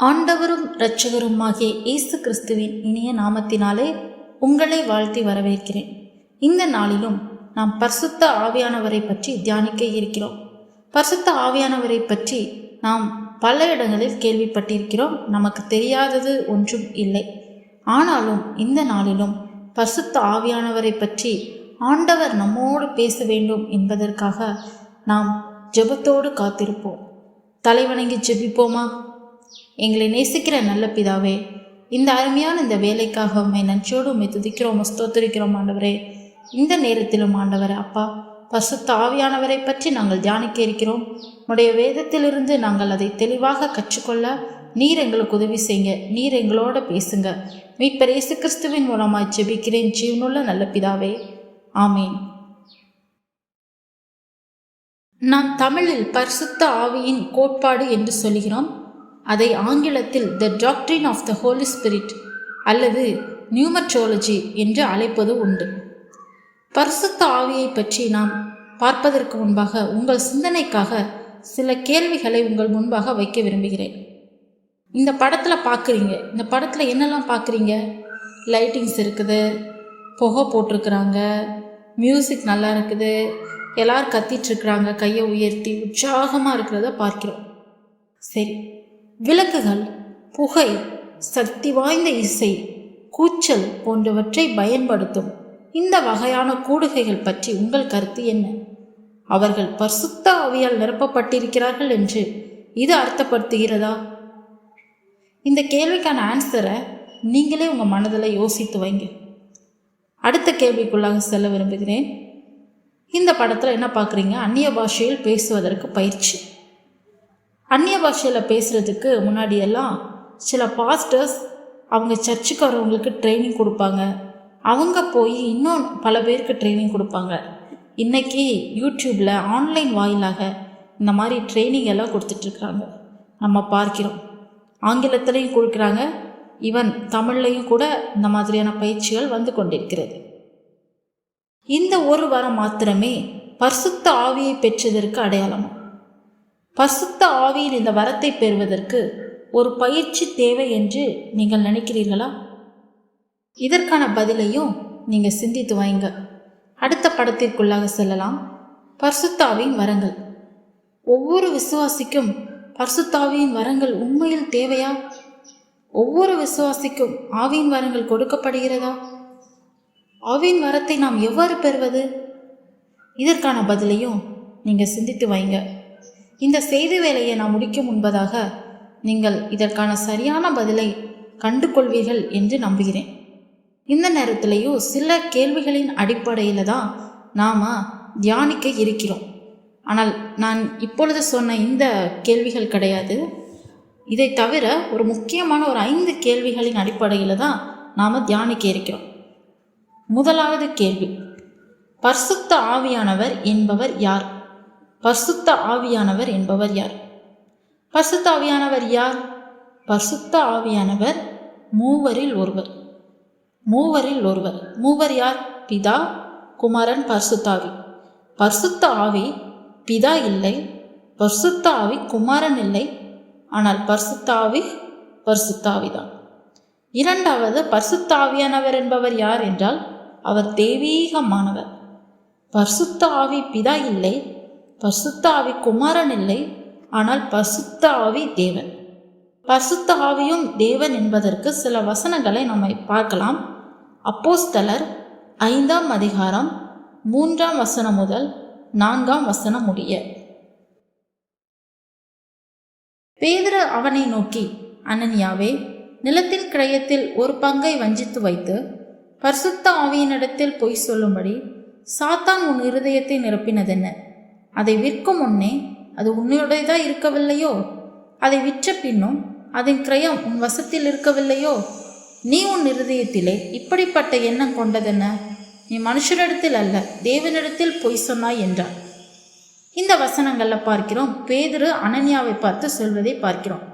ஆண்டவரும் இரட்சகருமாகிய இயேசு கிறிஸ்துவின் இனிய நாமத்தினாலே உங்களை வாழ்த்தி வரவேற்கிறேன். இந்த நாளிலும் நாம் பரிசுத்த ஆவியானவரை பற்றி தியானிக்க இருக்கிறோம். பரிசுத்த ஆவியானவரை பற்றி நாம் பல இடங்களில் கேள்விப்பட்டிருக்கிறோம். நமக்கு தெரியாதது ஒன்றும் இல்லை. ஆனாலும் இந்த நாளிலும் பரிசுத்த ஆவியானவரை பற்றி ஆண்டவர் நம்மோடு பேச வேண்டும் என்பதற்காக நாம் ஜெபத்தோடு காத்திருப்போம். தலைவணங்கி ஜெபிப்போமா? எங்களை நேசிக்கிற நல்ல பிதாவே, இந்த அருமையான இந்த வேலைக்காக உண்மை நன்றியோடு உண்மை துதிக்கிறோம், ஸ்தோத்திரிக்கிறோம் ஆண்டவரே. இந்த நேரத்திலும் ஆண்டவரே அப்பா, பரிசுத்த ஆவியானவரை பற்றி நாங்கள் தியானிக்க இருக்கிறோம். உடைய வேதத்திலிருந்து நாங்கள் அதை தெளிவாக கற்றுக்கொள்ள நீர் எங்களுக்கு உதவி செய்யுங்க. நீர் எங்களோட பேசுங்க. மீட்பர் இயேசு கிறிஸ்துவின் மூலமாய் ஜெபிக்கிறேன் ஜீவனுள்ள நல்ல பிதாவே, ஆமீன். நாம் தமிழில் பரிசுத்த ஆவியின் கோட்பாடு என்று சொல்கிறோம். அதை ஆங்கிலத்தில் the doctrine of the holy spirit அல்லது நியூமட்ரோலஜி என்று அழைப்பது உண்டு. பரிசுத்த ஆவியை பற்றி நாம் பார்ப்பதற்கு முன்பாக உங்கள் சிந்தனைக்காக சில கேள்விகளை உங்கள் முன்பாக வைக்க விரும்புகிறேன். இந்த படத்தில் பார்க்குறீங்க, இந்த படத்தில் என்னெல்லாம் பார்க்குறீங்க? லைட்டிங்ஸ் இருக்குது, புகை போட்டிருக்கிறாங்க, மியூசிக் நல்லா இருக்குது, எல்லாரும் கத்திட்டுருக்குறாங்க, கையை உயர்த்தி உற்சாகமாக இருக்கிறத பார்க்கிறோம். சரி, விளக்குகள், புகை, சக்தி வாய்ந்த இசை, கூச்சல் போன்றவற்றை பயன்படுத்தும் இந்த வகையான கூடுகைகள் பற்றி உங்கள் கருத்து என்ன? அவர்கள் பரிசுத்த ஆவியால் நிரப்பப்பட்டிருக்கிறார்கள் என்று இது அர்த்தப்படுத்துகிறதா? இந்த கேள்விக்கான ஆன்சரை நீங்களே உங்கள் மனதில் யோசித்து வைங்க. அடுத்த கேள்விக்குள்ளாக செல்ல விரும்புகிறேன். இந்த படத்தில் என்ன பார்க்குறீங்க? அந்நிய பாஷையில் பேசுவதற்கு பயிற்சி. அந்நிய பாஷையில் பேசுகிறதுக்கு முன்னாடியெல்லாம் சில பாஸ்டர்ஸ் அவங்க சர்ச்சுக்கு வரவங்களுக்கு ட்ரைனிங் கொடுப்பாங்க. அவங்க போய் இன்னும் பல பேருக்கு ட்ரைனிங் கொடுப்பாங்க. இன்றைக்கி யூடியூப்பில் ஆன்லைன் வாயிலாக இந்த மாதிரி ட்ரைனிங் எல்லாம் கொடுத்துட்ருக்குறாங்க, நம்ம பார்க்கிறோம். ஆங்கிலத்திலையும் கொடுக்குறாங்க, ஈவன் தமிழ்லையும் கூட இந்த மாதிரியான பயிற்சிகள் வந்து கொண்டிருக்கிறது. இந்த ஒரு வாரம் மாத்திரமே பரிசுத்த ஆவியை பெற்றதற்கு அடையாளம். பரிசுத்த ஆவியின் இந்த வரத்தை பெறுவதற்கு ஒரு பயிற்சி தேவை என்று நீங்கள் நினைக்கிறீர்களா? இதற்கான பதிலையும் நீங்கள் சிந்தித்து வைங்க. அடுத்த படத்திற்குள்ளாக செல்லலாம். பரிசுத்த ஆவியின் வரங்கள். ஒவ்வொரு விசுவாசிக்கும் பரிசுத்த ஆவியின் வரங்கள் உண்மையில் தேவையா? ஒவ்வொரு விசுவாசிக்கும் ஆவியின் வரங்கள் கொடுக்கப்படுகிறதா? ஆவியின் வரத்தை நாம் எவ்வாறு பெறுவது? இதற்கான பதிலையும் நீங்கள் சிந்தித்து வைங்க. இந்த செய்தி வேலையை நான் முடிக்கும் முன்பதாக நீங்கள் இதற்கான சரியான பதிலை கண்டு கொள்வீர்கள் என்று நம்புகிறேன். இந்த நேரத்திலேயும் சில கேள்விகளின் அடிப்படையில் தான் நாம் தியானிக்க இருக்கிறோம். ஆனால் நான் இப்பொழுது சொன்ன இந்த கேள்விகள் கிடையாது. இதை தவிர ஒரு முக்கியமான ஒரு 5 கேள்விகளின் அடிப்படையில் தான் நாம் தியானிக்க இருக்கிறோம். முதலாவது கேள்வி, பரிசுத்த ஆவியானவர் என்பவர் யார்? பரிசுத்த ஆவியானவர் என்பவர் யார்? பரிசுத்த ஆவியானவர் யார்? பரிசுத்த ஆவியானவர் மூவரில் ஒருவர். மூவரில் ஒருவர். மூவர் யார்? பிதா, குமாரன், பரிசுத்த ஆவி. பரிசுத்த ஆவி பிதா இல்லை, பரிசுத்த ஆவி குமாரன் இல்லை. ஆனால் பரிசுத்த ஆவி பரிசுத்த ஆவிதான். இரண்டாவது, பரிசுத்த ஆவியானவர் என்பவர் யார் என்றால் அவர் தெய்வீகமானவர். பரிசுத்த ஆவி பிதா இல்லை, பரிசுத்த ஆவி குமாரன் இல்லை. ஆனால் பரிசுத்த ஆவி தேவன். பரிசுத்த ஆவியும் தேவன் என்பதற்கு சில வசனங்களை நம்ம பார்க்கலாம். அப்போஸ்தலர் 5ஆம் அதிகாரம் 3ஆம் வசனம் முதல் 4ஆம் வசனம் முடிய. பேதுரு அவனை நோக்கி, அனனியாவே, நிலத்தின் கிரயத்தில் ஒரு பங்கை வஞ்சித்து வைத்து பரிசுத்த ஆவியினிடத்தில் பொய் சொல்லும்படி சாத்தான் உன் இருதயத்தை நிரப்பினதென்ன? அதை விற்கும் முன்னே அது உன்னுடையதா இருக்கவில்லையோ? அதை விற்ற பின்னும் அதன் கிரயம் உன் வசத்தில் இருக்கவில்லையோ? நீ உன் இருதயத்திலே இப்படிப்பட்ட எண்ணம் கொண்டதென்ன? நீ மனுஷரிடத்தில் அல்ல, தேவனிடத்தில் பொய் சொன்னாய் என்றார். இந்த வசனங்களில் பார்க்கிறோம், பேதுரு அனனியாவை பார்த்து சொல்வதை பார்க்கிறோம்.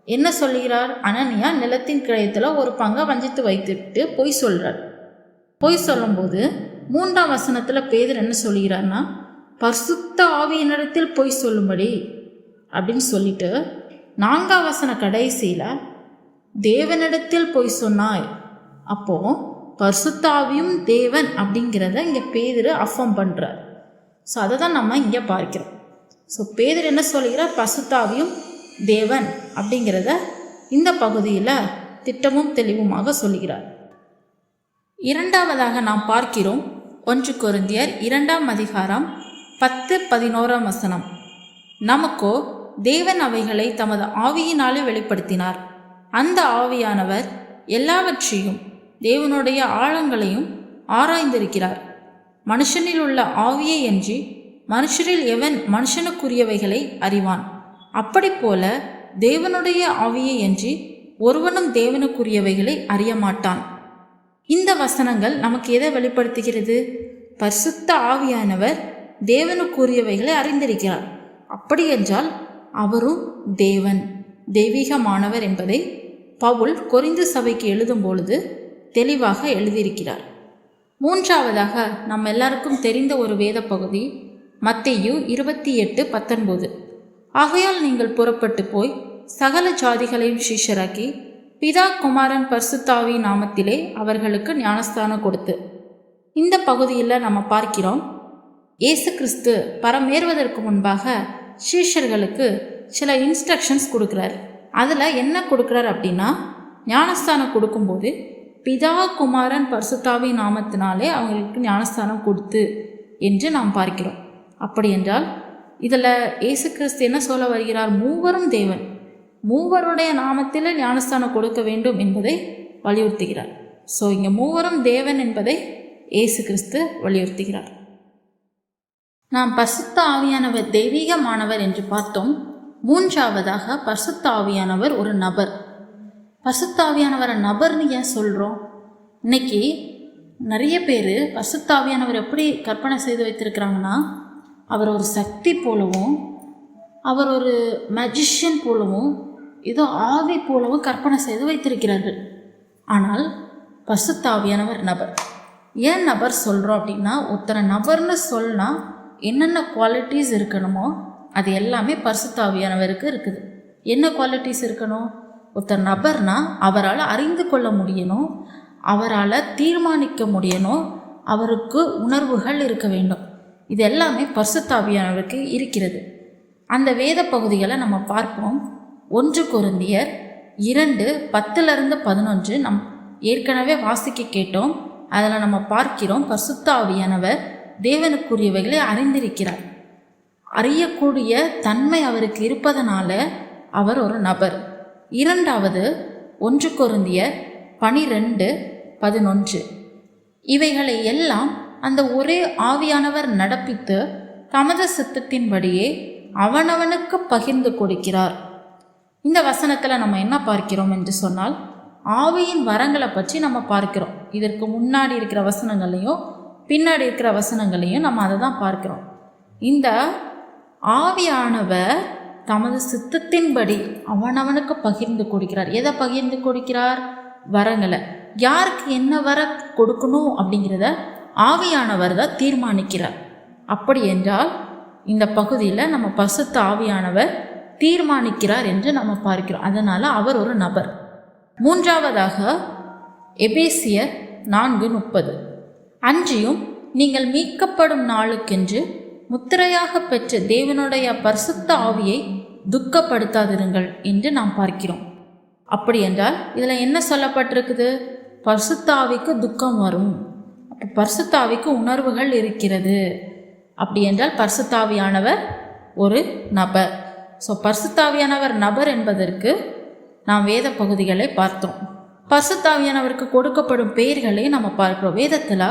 என்ன சொல்கிறார்? அனனியா நிலத்தின் கிரயத்தில் ஒரு பங்கை வஞ்சித்து வைத்துட்டு பொய் சொல்கிறார். பொய் சொல்லும்போது 3ஆம் வசனத்தில் பேதுரு என்ன சொல்கிறார்னா, பரிசுத்த ஆவியினிடத்தில் பொய் சொல்லும்படி அப்படின்னு சொல்லிட்டு 4ஆம் வசன கடைசியில் தேவனிடத்தில் போய் சொன்னாய். அப்போது பரிசுத்த ஆவியும் தேவன் அப்படிங்கிறத இங்கே பேதுரு அஃபர்ம் பண்ணுறார். ஸோ அதை தான் நம்ம இங்கே பார்க்கிறோம். ஸோ பேதுரு என்ன சொல்கிறார்? பரிசுத்த ஆவியும் தேவன் அப்படிங்கிறத இந்த பகுதியில் திட்டமும் தெளிவுமாக சொல்கிறார். இரண்டாவதாக நாம் பார்க்கிறோம் 1 கொரிந்தியர் 2ஆம் அதிகாரம் 10-11 வசனம். நமக்கோ தேவன் அவைகளை தமது ஆவியினாலே வெளிப்படுத்தினார். அந்த ஆவியானவர் எல்லாவற்றையும் தேவனுடைய ஆழங்களையும் ஆராய்ந்திருக்கிறார். மனுஷனில் உள்ள ஆவியை அன்றி மனுஷரில் எவன் மனுஷனுக்குரியவைகளை அறிவான்? அப்படி போல தேவனுடைய ஆவியை அன்றி ஒருவனும் தேவனுக்குரியவைகளை அறிய மாட்டான். இந்த வசனங்கள் நமக்கு எதை வெளிப்படுத்துகிறது? பரிசுத்த ஆவியானவர் தேவனுக்குரியவைகளை அறிந்திருக்கிறார். அப்படி என்றால் அவரும் தேவன், தெய்வீகமானவர் என்பதை பவுல் கொரிந்து சபைக்கு எழுதும் பொழுது தெளிவாக எழுதியிருக்கிறார். மூன்றாவதாக நம்ம எல்லாருக்கும் தெரிந்த ஒரு வேத பகுதி மத்தேயு 28:19. ஆகையால் நீங்கள் புறப்பட்டு போய் சகல ஜாதிகளையும் சீஷராக்கி பிதா குமாரன் பரிசுத்தாவி நாமத்திலே அவர்களுக்கு ஞானஸ்தானம் கொடுத்து. இந்த பகுதியில் நம்ம பார்க்கிறோம், இயேசு கிறிஸ்து பரமேறுவதற்கு முன்பாக சீஷர்களுக்கு சில இன்ஸ்ட்ரக்ஷன்ஸ் கொடுக்குறார். அதில் என்ன கொடுக்குறார் அப்படின்னா, ஞானஸ்தானம் கொடுக்கும்போது பிதா குமாரன் பரிசுத்தாவி நாமத்தினாலே அவங்களுக்கு ஞானஸ்தானம் கொடுத்து என்று நாம் பார்க்கிறோம். அப்படி என்றால் இதில் இயேசு கிறிஸ்து என்ன சொல்ல வருகிறார்? மூவரும் தேவன், மூவருடைய நாமத்தில் ஞானஸ்தானம் கொடுக்க வேண்டும் என்பதை வலியுறுத்துகிறார். ஸோ இங்கே மூவரும் தேவன் என்பதை இயேசு கிறிஸ்து வலியுறுத்துகிறார். நாம் பரிசுத்த ஆவியானவர் தெய்வீகமானவர் என்று பார்த்தோம். மூன்றாவதாக பரிசுத்த ஆவியானவர் ஒரு நபர். பரிசுத்த ஆவியானவரை நபர்னு ஏன் சொல்கிறோம்? இன்னைக்கு நிறைய பேர் பரிசுத்த ஆவியானவர் எப்படி கற்பனை செய்து வைத்திருக்கிறாங்கன்னா, அவர் ஒரு சக்தி போலவும், அவர் ஒரு மேஜிஷியன் போலவும், ஏதோ ஆவி போலவும் கற்பனை செய்து வைத்திருக்கிறார்கள். ஆனால் பரிசுத்த ஆவியானவர் நபர். ஏன் நபர் சொல்கிறோம் அப்படின்னா, ஒருத்தரை நபர்னு சொன்னால் என்னென்ன குவாலிட்டிஸ் இருக்கணுமோ அது எல்லாமே பரிசுத்த ஆவியானவருக்கு இருக்குது. என்ன குவாலிட்டிஸ் இருக்கணும்? ஒருத்தர் நபர்னா அவரால் அறிந்து கொள்ள முடியணும், அவரால் தீர்மானிக்க முடியணும், அவருக்கு உணர்வுகள் இருக்க வேண்டும். இது எல்லாமே பரிசுத்த ஆவியானவருக்கு இருக்கிறது. அந்த வேத பகுதிகளை நம்ம பார்ப்போம். 1 கொரிந்தியர் 2:10-11 நம் ஏற்கனவே வாசிக்க கேட்டோம். அதில் நம்ம பார்க்கிறோம், பரிசுத்த ஆவியானவர் தேவனுக்குரியவைகளை அறிந்திருக்கிறார். அறியக்கூடிய தன்மை அவருக்கு இருப்பதனால அவர் ஒரு நபர். இரண்டாவது 1 கொரிந்தியர் 12:11. இவைகளை எல்லாம் அந்த ஒரே ஆவியானவர் நடப்பித்து தமது சித்தத்தின்படியே அவனவனுக்கு பகிர்ந்து கொடுக்கிறார். இந்த வசனத்தில் நம்ம என்ன பார்க்கிறோம் என்று சொன்னால், ஆவியின் வரங்களை பற்றி நம்ம பார்க்கிறோம். இதற்கு முன்னாடி இருக்கிற வசனங்களையும் பின்னாடி இருக்கிற வசனங்களையும் நம்ம அதை தான் பார்க்கிறோம். இந்த ஆவியானவர் தமது சித்தத்தின்படி அவனவனுக்கு பகிர்ந்து கொடுக்கிறார். எதை பகிர்ந்து கொடுக்கிறார்? வரங்களை. யாருக்கு என்ன வர கொடுக்கணும் அப்படிங்கிறத ஆவியானவர் தான் தீர்மானிக்கிறார். அப்படி என்றால் இந்த பகுதியில் நம்ம பரிசுத்த ஆவியானவர் தீர்மானிக்கிறார் என்று நம்ம பார்க்கிறோம். அதனால் அவர் ஒரு நபர். மூன்றாவதாக எபேசியர் 4:30. அன்றியும் நீங்கள் மீட்கப்படும் நாளுக்கென்று முத்திரையாக பெற்ற தேவனுடைய பரிசுத்த ஆவியை துக்கப்படுத்தாதிருங்கள் என்று நாம் பார்க்கிறோம். அப்படி என்றால் இதில் என்ன சொல்லப்பட்டிருக்குது? பரிசுத்த ஆவிக்கு துக்கம் வரும், அப்போ பரிசுத்த ஆவிக்கு உணர்வுகள் இருக்கிறது. அப்படி என்றால் பரிசுத்த ஆவியானவர் ஒரு நபர். ஸோ பரிசுத்த ஆவியானவர் நபர் என்பதற்கு நாம் வேத பகுதிகளை பார்த்தோம். பரிசுத்த ஆவியானவருக்கு கொடுக்கப்படும் பெயர்களை நம்ம பார்க்கிறோம். வேதத்தில்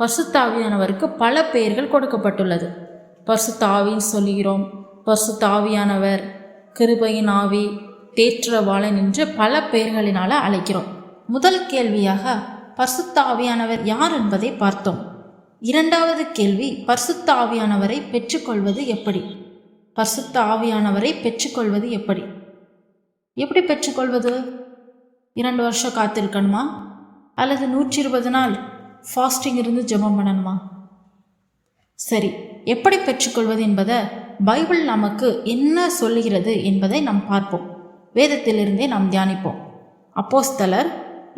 பரிசுத்த ஆவியானவருக்கு பல பெயர்கள் கொடுக்கப்பட்டுள்ளது. பரிசுத்த ஆவின்னு சொல்லுகிறோம், பரிசுத்த ஆவியானவர், கிருபையின் ஆவி, தேற்றவாளன் என்று பல பெயர்களினால் அழைக்கிறோம். முதல் கேள்வியாக பரிசுத்த ஆவியானவர் யார் என்பதை பார்த்தோம். இரண்டாவது கேள்வி, பரிசுத்த ஆவியானவரை பெற்றுக்கொள்வது எப்படி? பரிசுத்த ஆவியானவரை பெற்றுக்கொள்வது எப்படி? எப்படி பெற்றுக்கொள்வது? 2 வருஷம் காத்திருக்கணுமா? அல்லது 120 நாள் ஃபாஸ்டிங் இருந்து ஜெபம் பண்ணணுமா? சரி, எப்படி பெற்றுக்கொள்வது என்பதை பைபிள் நமக்கு என்ன சொல்லுகிறது என்பதை நாம் பார்ப்போம். வேதத்திலிருந்தே நாம் தியானிப்போம். அப்போஸ்தலர்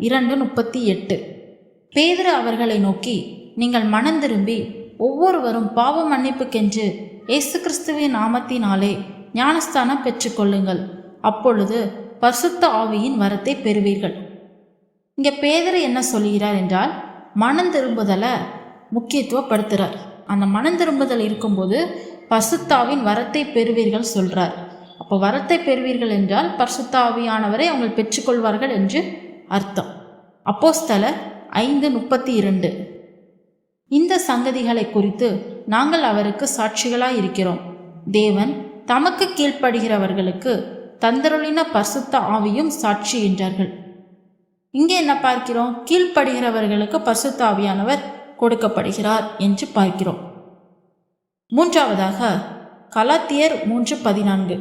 2:38. பேதுரு அவர்களை நோக்கி, நீங்கள் மனந்திரும்பி ஒவ்வொருவரும் பாவ மன்னிப்புக்கென்று இயேசு கிறிஸ்துவின் நாமத்தினாலே ஞானஸ்தானம் பெற்றுக்கொள்ளுங்கள், அப்பொழுது பரிசுத்த ஆவியின் வரத்தை பெறுவீர்கள். இங்கே பேதுரு என்ன சொல்கிறார் என்றால், மனம் திரும்புதலை முக்கியத்துவப்படுத்துகிறார். அந்த மனம் திரும்புதல் இருக்கும்போது பரிசுத்த ஆவியின் வரத்தை பெறுவீர்கள் சொல்கிறார். அப்போ வரத்தை பெறுவீர்கள் என்றால் பரிசுத்த ஆவியானவரை அவங்க பெற்றுக்கொள்வார்கள் என்று அர்த்தம். அப்போஸ்தலர் 5:32. இந்த சங்கதிகளை குறித்து நாங்கள் அவருக்கு சாட்சிகளாய் இருக்கிறோம். தேவன் தமக்கு கீழ்ப்படுகிறவர்களுக்கு தந்தருளின பரிசுத்த ஆவியும் சாட்சி என்றார்கள். இங்கே என்ன பார்க்கிறோம்? கீழ்ப்படுகிறவர்களுக்கு பரிசுத்த ஆவியானவர் கொடுக்கப்படுகிறார் என்று பார்க்கிறோம். மூன்றாவதாக கலாத்தியர் 3:14.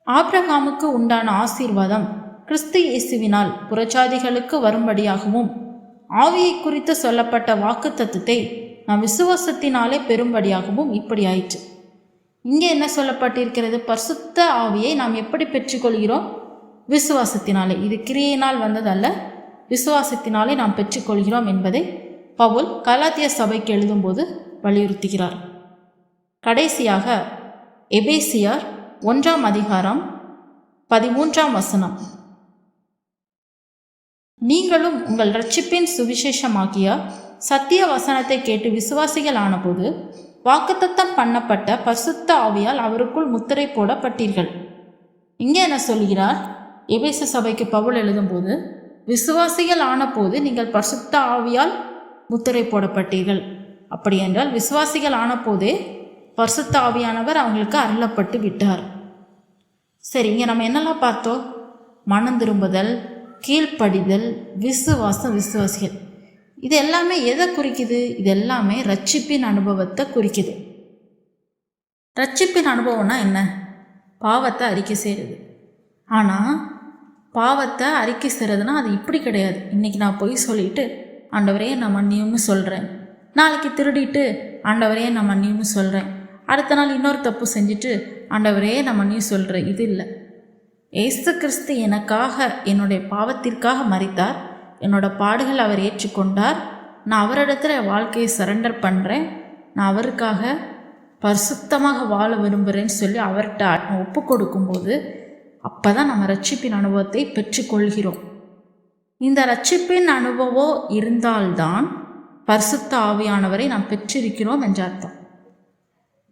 ஆபிரகாமுக்கு உண்டான ஆசீர்வாதம் கிறிஸ்து இயேசுவினால் புறஜாதிகளுக்கு வரும்படியாகவும் ஆவியை குறித்து சொல்லப்பட்ட வாக்குத்தத்தத்தை நாம் விசுவாசத்தினாலே பெறும்படியாகவும் இப்படி ஆயிற்று. இங்கே என்ன சொல்லப்பட்டிருக்கிறது? பரிசுத்த ஆவியை நாம் எப்படி பெற்றுக்கொள்கிறோம்? விசுவாசத்தினாலே. இது கிரியையினால் வந்ததல்ல, விசுவாசத்தினாலே நாம் பெற்றுக்கொள்கிறோம் என்பதை பவுல் கலாத்திய சபைக்கு எழுதும்போது வலியுறுத்துகிறார். கடைசியாக எபேசியர் 1:13. நீங்களும் உங்கள் இரட்சிப்பின் சுவிசேஷமாகிய சத்திய வசனத்தை கேட்டு விசுவாசிகள் ஆனபோது வாக்குத்தத்தம் பண்ணப்பட்ட பரிசுத்த ஆவியால் அவருக்குள் முத்திரை போடப்பட்டீர்கள். இங்கே என்ன சொல்கிறார்? எபேசு சபைக்கு பவுல் எழுதும்போது, விசுவாசிகள் ஆனபோது நீங்கள் பரிசுத்த ஆவியால் முத்திரை போடப்பட்டீர்கள். அப்படி என்றால் விசுவாசிகள் ஆனபோதே பரிசுத்த ஆவியானவர் அவங்களுக்கு அருளப்பட்டு விட்டார். சரி, இங்கே நம்ம என்னெல்லாம் பார்த்தோம்? மனம் திரும்புதல், கீழ்ப்படிதல், விசுவாசம், விசுவாசிகள். இது எல்லாமே எதை குறிக்குது? இது எல்லாமே ரட்சிப்பின் அனுபவத்தை குறிக்குது. ரட்சிப்பின் அனுபவம்னா என்ன? பாவத்தை அறிக்கை செய்கிறது. ஆனால் பாவத்தை அறிக்கை செய்கிறதுனா அது இப்படி கிடையாது. இன்றைக்கி நான் போய் சொல்லிட்டு ஆண்டவரே நான் மன்னியும்னு சொல்கிறேன், நாளைக்கு திருடிட்டு ஆண்டவரே நான் மன்னியும்னு சொல்கிறேன், அடுத்த நாள் இன்னொரு தப்பு செஞ்சுட்டு ஆண்டவரே நான் மன்னியும் சொல்கிறேன். இது இல்லை. இயேசு கிறிஸ்து எனக்காக, என்னுடைய பாவத்திற்காக மரித்தார், என்னோட பாடுகள் அவர் ஏற்றுக்கொண்டார், நான் அவரிடத்துல வாழ்க்கையை சரண்டர் பண்ணுறேன், நான் அவருக்காக பரிசுத்தமாக வாழ விரும்புகிறேன்னு சொல்லி அவர்கிட்ட ஒப்பு கொடுக்கும்போது அப்போ தான் நம்ம ரட்சிப்பின் அனுபவத்தை பெற்றுக்கொள்கிறோம். இந்த ரட்சிப்பின் அனுபவம் இருந்தால்தான் பரிசுத்த ஆவியானவரை நாம் பெற்றிருக்கிறோம் என்ற அர்த்தம்.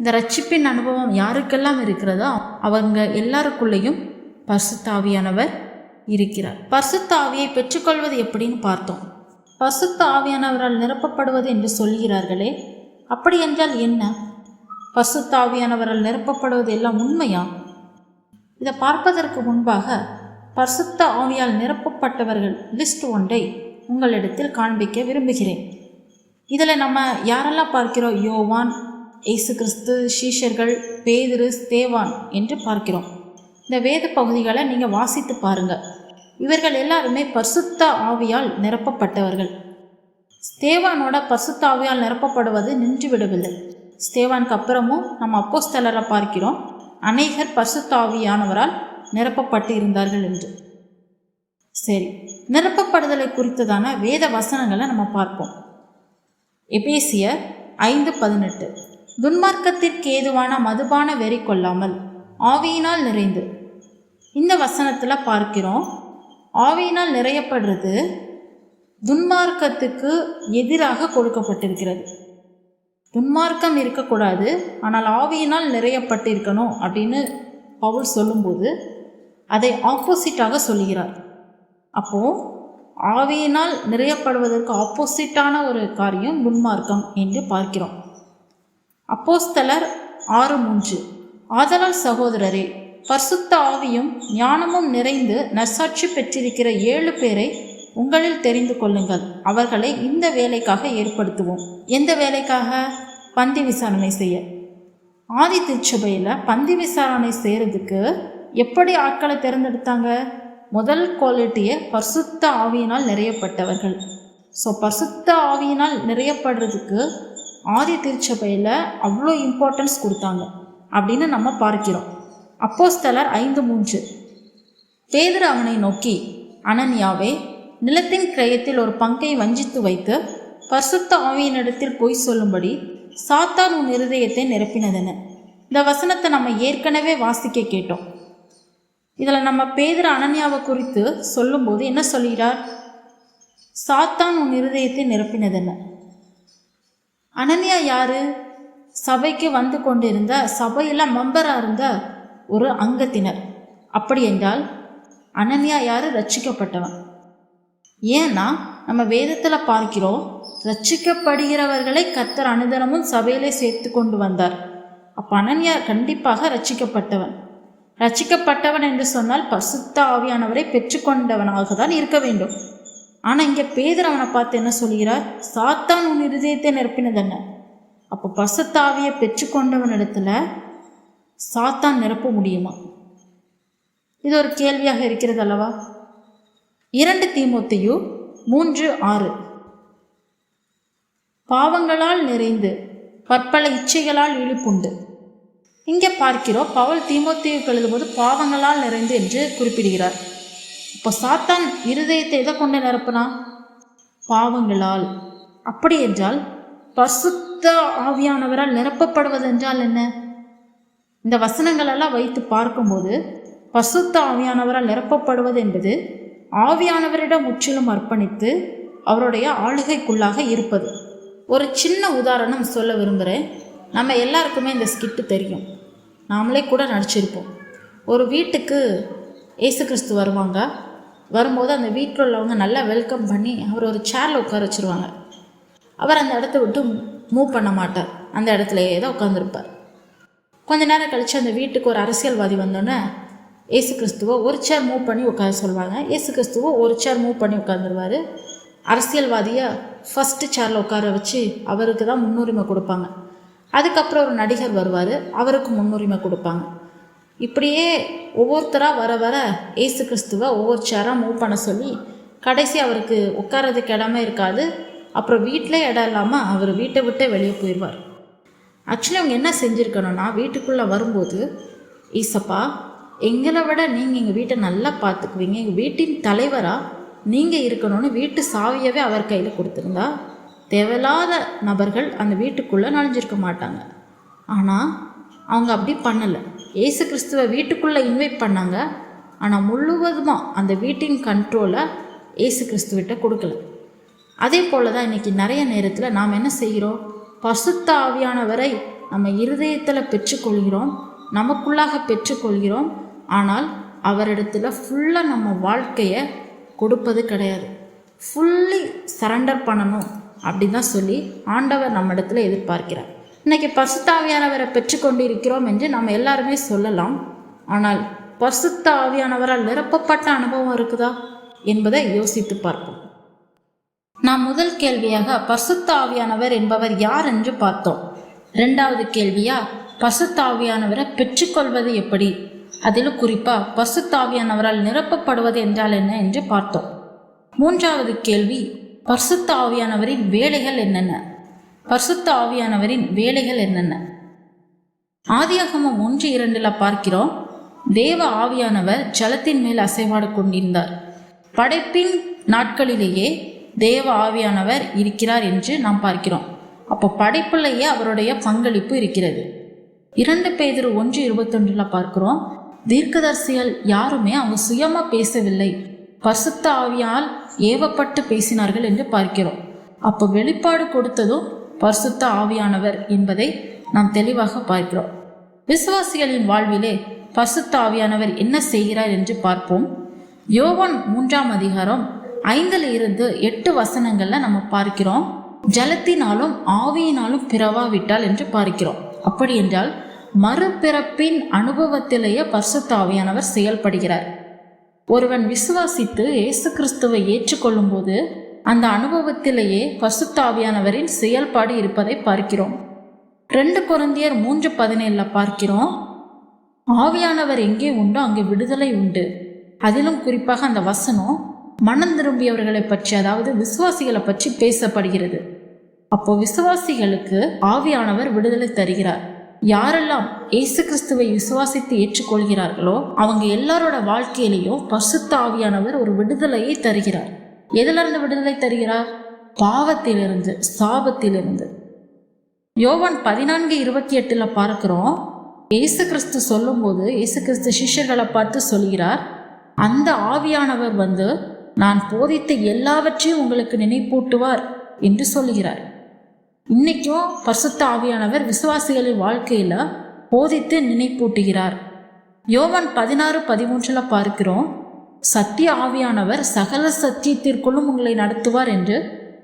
இந்த ரட்சிப்பின் அனுபவம் யாருக்கெல்லாம் இருக்கிறதோ அவங்க எல்லாருக்குள்ளேயும் பரிசுத்த ஆவியானவர் இருக்கிறார். பரிசுத்த ஆவியை பெற்றுக்கொள்வது எப்படின்னு பார்த்தோம். பரிசுத்த ஆவியானவரால் நிரப்பப்படுவது என்று சொல்கிறார்களே, அப்படி என்றால் என்ன? பரிசுத்த ஆவியானவரால் நிரப்பப்படுவது எல்லாம் உண்மையா? இதை பார்ப்பதற்கு முன்பாக பரிசுத்த ஆவியால் நிரப்பப்பட்டவர்கள் லிஸ்ட் ஒன்றை உங்களிடத்தில் காண்பிக்க விரும்புகிறேன். இதில் நம்ம யாரெல்லாம் பார்க்கிறோம்? யோவான், இயேசு கிறிஸ்து, சீஷர்கள், பேதுரு, ஸ்தேவான் என்று பார்க்கிறோம். இந்த வேத பகுதிகளை நீங்கள் வாசித்து பாருங்கள். இவர்கள் எல்லாருமே பரிசுத்த ஆவியால் நிரப்பப்பட்டவர்கள். ஸ்தேவானோட பரிசுத்த ஆவியால் நிரப்பப்படுவது நின்றுவிடவில்லை. ஸ்தேவானுக்கு அப்புறமும் நம்ம அப்போஸ்தலரை பார்க்கிறோம், அநேகர் பரிசுத்த ஆவியானவரால் நிரப்பப்பட்டு இருந்தார்கள் என்று. சரி, நிரப்பப்படுதலை குறித்ததான வேத வசனங்களை நம்ம பார்ப்போம். எபேசியர் 5:18. துன்மார்க்கத்திற்கு ஏதுவான மதுபான வெறி கொள்ளாமல் ஆவியினால் நிறைந்து. இந்த வசனத்தில் பார்க்கிறோம், ஆவியினால் நிறையப்படுறது துன்மார்க்கத்துக்கு எதிராக கொடுக்கப்பட்டிருக்கிறது. துன்மார்க்கம் இருக்கக்கூடாது, ஆனால் ஆவியினால் நிறையப்பட்டிருக்கணும் அப்படின்னு பவுல் சொல்லும்போது அதை ஆப்போசிட்டாக சொல்லுகிறார். அப்போது ஆவியினால் நிறையப்படுவதற்கு ஆப்போசிட்டான ஒரு காரியம் துன்மார்க்கம் என்று பார்க்கிறோம். அப்போஸ்தலர் 6:3. ஆதலால் சகோதரரே, பரிசுத்த ஆவியும் ஞானமும் நிறைந்து நற்சாட்சி பெற்றிருக்கிற 7 பேரை உங்களில் தெரிந்து கொள்ளுங்கள். அவர்களை இந்த வேலைக்காக ஏற்படுத்துவோம். எந்த வேலைக்காக? பந்தி விசாரணை செய்ய. ஆதி திருச்சபையில் பந்தி விசாரணை செய்கிறதுக்கு எப்படி ஆட்களை தேர்ந்தெடுத்தாங்க? முதல் குவாலிட்டியை பரிசுத்த ஆவியினால் நிறையப்பட்டவர்கள். ஸோ பரிசுத்த ஆவியினால் நிறையப்படுறதுக்கு ஆதி திருச்சபையில் அவ்வளோ இம்பார்ட்டன்ஸ் கொடுத்தாங்க அப்படின்னு நம்ம பார்க்கிறோம். அப்போஸ்தலர் 5:3. பேதுரு அவனை நோக்கி, அனனியாவே, நிலத்தின் கிரயத்தில் ஒரு பங்கை வஞ்சித்து வைத்து பரிசுத்த ஆவியினிடத்தில் போய் சொல்லும்படி சாத்தான் உன் இருதயத்தை நிரப்பினதென. இந்த வசனத்தை நம்ம ஏற்கனவே வாசிக்க கேட்டோம். இதில் நம்ம பேதுரு அனனியாவை குறித்து சொல்லும்போது என்ன சொல்கிறார்? சாத்தான் உன் இருதயத்தை நிரப்பினதென்ன. அனனியா யாரு? சபைக்கு வந்து கொண்டிருந்த, சபையில் மெம்பராக இருந்த ஒரு அங்கத்தினர். அப்படி என்றால் அனனியா யாரு? ரட்சிக்கப்பட்டவன். ஏன்னா நம்ம வேதத்தில் பார்க்கிறோம், ரட்சிக்கப்படுகிறவர்களை கர்த்தர் அனுதினமும் சபையிலே சேர்த்து கொண்டு வந்தார். அப்போ அனனியா கண்டிப்பாக ரட்சிக்கப்பட்டவன். ரட்சிக்கப்பட்டவன் என்று சொன்னால் பரிசுத்த ஆவியானவரை பெற்றுக்கொண்டவனாக தான் இருக்க வேண்டும். ஆனால் இங்கே பேதுரு அவனை பார்த்து என்ன சொல்கிறார்? சாத்தான் உன் இருதயத்தை நிரப்பினதென்ன. அப்போ பரிசுத்த ஆவியை பெற்றுக்கொண்டவனிடத்துல சாத்தான் நிரப்ப முடியுமா? இது ஒரு கேள்வியாக இருக்கிறது அல்லவா? 2 தீமோத்தேயு 3:6. பாவங்களால் நிறைந்து பற்பல இச்சைகளால் இழிப்புண்டு. இங்கே பார்க்கிறோம், பவுல் தீமோத்தேயுக்கு எழுதும்போது பாவங்களால் நிறைந்து என்று குறிப்பிடுகிறார். இப்போ சாத்தான் இருதயத்தை எதை கொண்டு நிரப்புனா? பாவங்களால். அப்படி என்றால் பரிசுத்த ஆவியானவரால் நிரப்பப்படுவது என்றால் என்ன? இந்த வசனங்களெல்லாம் வைத்து பார்க்கும்போது பரிசுத்த ஆவியானவரால் நிரப்பப்படுவது என்பது ஆவியானவரிடம் முற்றிலும் அர்ப்பணித்து அவருடைய ஆளுகைக்குள்ளாக இருப்பது. ஒரு சின்ன உதாரணம் சொல்ல விரும்புகிறேன். நம்ம எல்லாருக்குமே இந்த ஸ்கிட்டு தெரியும், நாமளே கூட நடிச்சிருப்போம். ஒரு வீட்டுக்கு இயேசு கிறிஸ்து வருவாங்க. வரும்போது அந்த வீட்டில் உள்ளவங்க நல்லா வெல்கம் பண்ணி அவர் ஒரு சேரில் உட்கார வச்சுருவாங்க. அவர் அந்த இடத்த விட்டு மூவ் பண்ண மாட்டார், அந்த இடத்துலையே தான் உட்காந்துருப்பார். கொஞ்ச நேரம் கழித்து அந்த வீட்டுக்கு ஒரு அரசியல்வாதி வந்தோன்னே இயேசு கிறிஸ்துவை ஒரு சேர் மூவ் பண்ணி உட்கார சொல்லுவாங்க. இயேசு கிறிஸ்துவை ஒரு சேர் மூவ் பண்ணி உட்காந்துருவார். அரசியல்வாதியை ஃபஸ்ட்டு சேரில் உட்கார வச்சு அவருக்கு தான் முன்னுரிமை கொடுப்பாங்க. அதுக்கப்புறம் ஒரு நடிகர் வருவார், அவருக்கு முன்னுரிமை கொடுப்பாங்க. இப்படியே ஒவ்வொருத்தராக வர வர இயேசு கிறிஸ்துவை ஒவ்வொரு சேராக மூவ் பண்ண சொல்லி கடைசி அவருக்கு உட்காரதுக்கு இடமே இருக்காது. அப்புறம் வீட்டிலே இடம் இல்லாமல் அவர் வீட்டை விட்டே வெளியே போயிடுவார். ஆக்சுவலி அவங்க என்ன செஞ்சுருக்கணும்னா, வீட்டுக்குள்ளே வரும்போது, ஈசப்பா, எங்களை விட நீங்கள் எங்கள் வீட்டை நல்லா பார்த்துக்குவீங்க, எங்கள் வீட்டின் தலைவராக நீங்கள் இருக்கணும்னு வீட்டு சாவியவே அவர் கையில் கொடுத்துருந்தா தேவையில்லாத நபர்கள் அந்த வீட்டுக்குள்ளே நுழைஞ்சிருக்க மாட்டாங்க. ஆனால் அவங்க அப்படி பண்ணலை. இயேசு கிறிஸ்துவை வீட்டுக்குள்ளே இன்வைட் பண்ணாங்க, ஆனால் முழுவதுமாக அந்த வீட்டின் கண்ட்ரோலை இயேசு கிறிஸ்துவிட்ட கொடுக்கல. அதே போல் தான் இன்றைக்கி நிறைய நேரத்தில் நாம் என்ன செய்கிறோம்? பரிசுத்த ஆவியானவரை நம்ம இருதயத்தில் பெற்றுக்கொள்கிறோம், நமக்குள்ளாக பெற்றுக்கொள்கிறோம். ஆனால் அவரிடத்துல ஃபுல்லாக நம்ம வாழ்க்கையை கொடுப்பது கிடையாது. ஃபுல்லி சரண்டர் பண்ணணும் அப்படி தான் சொல்லி ஆண்டவர் நம்ம இடத்துல எதிர்பார்க்கிறார். இன்றைக்கி பரிசுத்த ஆவியானவரை பெற்றுக்கொண்டு இருக்கிறோம் என்று நம்ம எல்லாருமே சொல்லலாம். ஆனால் பரிசுத்த ஆவியானவரால் நிரப்பப்பட்ட அனுபவம் இருக்குதா என்பதை யோசித்து பார்ப்போம். நாம் முதல் கேள்வியாக பரிசுத்த ஆவியானவர் என்பவர் யார் என்று பார்த்தோம். 2வது கேள்வியா பரிசுத்த ஆவியானவரை பெற்றுக்கொள்வது எப்படி, அதிலும் குறிப்பாக பரிசுத்த ஆவியானவரால் நிரப்பப்படுவது என்றால் என்ன என்று பார்த்தோம். 3வது கேள்வி பரிசுத்த ஆவியானவரின் வேலைகள் என்னென்ன. பரிசுத்த ஆவியானவரின் வேலைகள் என்னென்ன? ஆதியாகமம் 1:2 பார்க்கிறோம், தேவ ஆவியானவர் ஜலத்தின் மேல் அசைவாடு கொண்டிருந்தார். படைப்பின் நாட்களிலேயே தேவ ஆவியானவர் இருக்கிறார் என்று நாம் பார்க்கிறோம். அப்போ படைப்பிலேயே அவருடைய பங்களிப்பு இருக்கிறது. 2 பேதுரு 1:21 பார்க்கிறோம், தீர்க்கதரிசிகள் யாருமே அவங்க சுயமாக பேசவில்லை, பரிசுத்த ஆவியால் ஏவப்பட்டு பேசினார்கள் என்று பார்க்கிறோம். அப்போ வெளிப்பாடு கொடுத்ததும் பரிசுத்த ஆவியானவர் என்பதை நாம் தெளிவாக பார்க்கிறோம். விசுவாசிகளின் வாழ்விலே பரிசுத்த ஆவியானவர் என்ன செய்கிறார் என்று பார்ப்போம். யோவான் 3ஆம் அதிகாரம் 5-8 வசனங்களில் நம்ம பார்க்கிறோம், ஜலத்தினாலும் ஆவியினாலும் பிறவாவிட்டால் என்று பார்க்கிறோம். அப்படி என்றால் மறுபிறப்பின் அனுபவத்திலேயே பரிசுத்த ஆவியானவர் செயல்படுகிறார். ஒருவன் விசுவாசித்து இயேசு கிறிஸ்துவை ஏற்றுக்கொள்ளும் போது அந்த அனுபவத்திலேயே பரிசுத்த ஆவியானவரின் செயல்பாடு இருப்பதை பார்க்கிறோம். 2 கொரிந்தியர் 3:17 பார்க்கிறோம், ஆவியானவர் எங்கே உண்டோ அங்கே விடுதலை உண்டு. அதிலும் குறிப்பாக அந்த வசனம் மனம் திரும்பியவர்களை பற்றி, அதாவது விசுவாசிகளை பற்றி பேசப்படுகிறது. அப்போ விசுவாசிகளுக்கு ஆவியானவர் விடுதலை தருகிறார். யாரெல்லாம் இயேசு கிறிஸ்துவை விசுவாசித்து ஏற்றுக்கொள்கிறார்களோ அவங்க எல்லாரோட வாழ்க்கையிலையும் பரிசுத்த ஆவியானவர் ஒரு விடுதலையை தருகிறார். எதிலிருந்து விடுதலை தருகிறார்? பாவத்திலிருந்து, சாபத்திலிருந்து. யோவான் 14:28 பார்க்கிறோம், இயேசு கிறிஸ்து சொல்லும்போது இயேசு கிறிஸ்து சிஷ்யர்களை பார்த்து சொல்கிறார், அந்த ஆவியானவர் வந்து நான் போதித்த எல்லாவற்றையும் உங்களுக்கு நினைப்பூட்டுவார் என்று சொல்லுகிறார். இன்னைக்கும் பரிசுத்த ஆவியானவர் விசுவாசிகளின் வாழ்க்கையில போதித்து நினைப்பூட்டுகிறார். யோவான் 16:13 பார்க்கிறோம், சத்திய ஆவியானவர் சகல சத்தியத்திற்குள்ளும் உங்களை நடத்துவார் என்று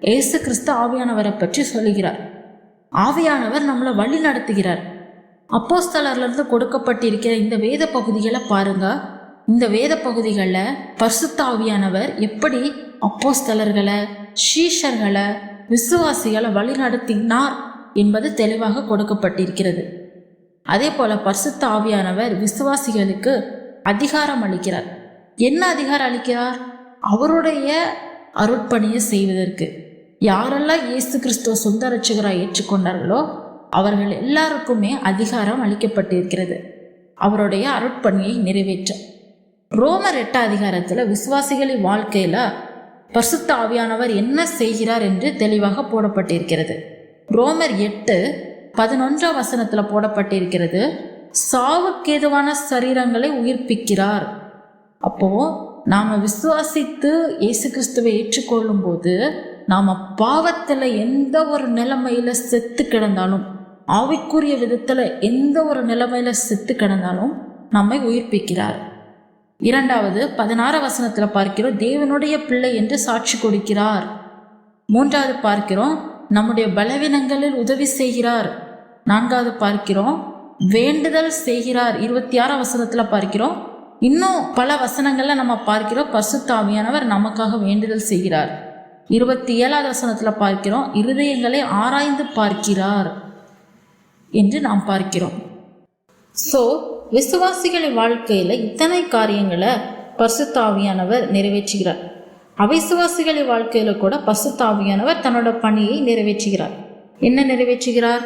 இயேசு கிறிஸ்து ஆவியானவரை பற்றி சொல்லுகிறார். ஆவியானவர் நம்மளை வழி நடத்துகிறார். அப்போஸ்தலர்லேருந்து கொடுக்கப்பட்டிருக்கிற இந்த வேத பகுதிகளை பாருங்க. இந்த வேத பகுதிகளில் பரிசுத்த ஆவியானவர் எப்படி அப்போஸ்தலர்களை, சீஷர்களை, விசுவாசிகளை வழி நடத்தினார் என்பது தெளிவாக கொடுக்கப்பட்டிருக்கிறது. அதே போல பரிசுத்த ஆவியானவர் விசுவாசிகளுக்கு அதிகாரம் அளிக்கிறார். என்ன அதிகாரம் அளிக்கிறார்? அவருடைய அருட்பணியை செய்வதற்கு. யாரெல்லாம் இயேசு கிறிஸ்துவ சொந்த ரட்சகராய் ஏற்றுக்கொண்டார்களோ அவர்கள் எல்லாருக்குமே அதிகாரம் அளிக்கப்பட்டிருக்கிறது அவருடைய அருட்பணியை நிறைவேற்ற. ரோமர் 8 விசுவாசிகளின் வாழ்க்கையில பரிசுத்த ஆவியானவர் என்ன செய்கிறார் என்று தெளிவாக போடப்பட்டிருக்கிறது. ரோமர் 8:11 போடப்பட்டிருக்கிறது, சாவுக்கேதுவான சரீரங்களை உயிர்ப்பிக்கிறார். அப்போ நாம விசுவாசித்து இயேசு கிறிஸ்துவை ஏற்றுக்கொள்ளும் போது நாம பாவத்துல எந்த ஒரு நிலைமையில செத்து கிடந்தாலும், ஆவிக்குரிய விதத்துல எந்த ஒரு நிலைமையில செத்து கிடந்தாலும் நம்மை உயிர்ப்பிக்கிறார். 16 பார்க்கிறோம், தேவனுடைய பிள்ளை என்று சாட்சி கொடுக்கிறார். 3 பார்க்கிறோம், நம்முடைய பலவீனங்களில் உதவி செய்கிறார். 4 பார்க்கிறோம், வேண்டுதல் செய்கிறார். 26 பார்க்கிறோம், இன்னும் பல வசனங்கள்ல நம்ம பார்க்கிறோம், பரிசுத்த ஆவியானவர் நமக்காக வேண்டுதல் செய்கிறார். 27 பார்க்கிறோம், இருதயங்களை ஆராய்ந்து பார்க்கிறார் என்று நாம் பார்க்கிறோம். விசுவாசிகளின் வாழ்க்கையில இத்தனை காரியங்களை பரிசுத்த ஆவியானவர் நிறைவேற்றுகிறார். அவிசுவாசிகளின் வாழ்க்கையில கூட பரிசுத்த ஆவியானவர் தன்னோட பணியை நிறைவேற்றுகிறார். என்ன நிறைவேற்றுகிறார்?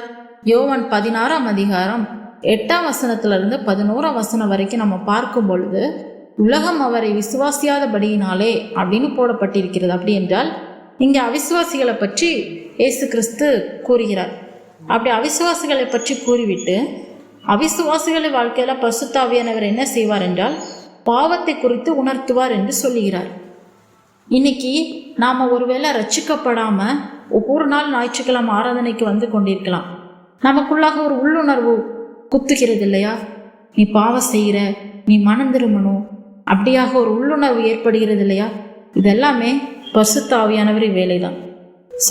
யோவான் 16:8 வரைக்கும் நம்ம பார்க்கும் பொழுது, உலகம் அவரை விசுவாசியாதபடியினாலே அப்படின்னு போடப்பட்டிருக்கிறது. அப்படி என்றால் இங்கே அவிசுவாசிகளை பற்றி இயேசு கிறிஸ்து கூறுகிறார். அப்படி அவிசுவாசிகளை பற்றி கூறிவிட்டு அவிசுவாசிகளின் வாழ்க்கையில பரிசுத்த ஆவியானவர் என்ன செய்வார் என்றால் பாவத்தை குறித்து உணர்த்துவார் என்று சொல்லுகிறார். இன்னைக்கு நாம ஒருவேளை ரட்சிக்கப்படாம ஒவ்வொரு நாள் ஞாயிற்றுக்கிழமை ஆராதனைக்கு வந்து கொண்டிருக்கலாம். நமக்குள்ளாக ஒரு உள்ளுணர்வு குத்துகிறது இல்லையா? நீ பாவம் செய்கிற, நீ மனம் திரும்பணும், அப்படியாக ஒரு உள்ளுணர்வு ஏற்படுகிறது இல்லையா? இதெல்லாமே பரிசுத்த ஆவியானவரின் வேலைதான்.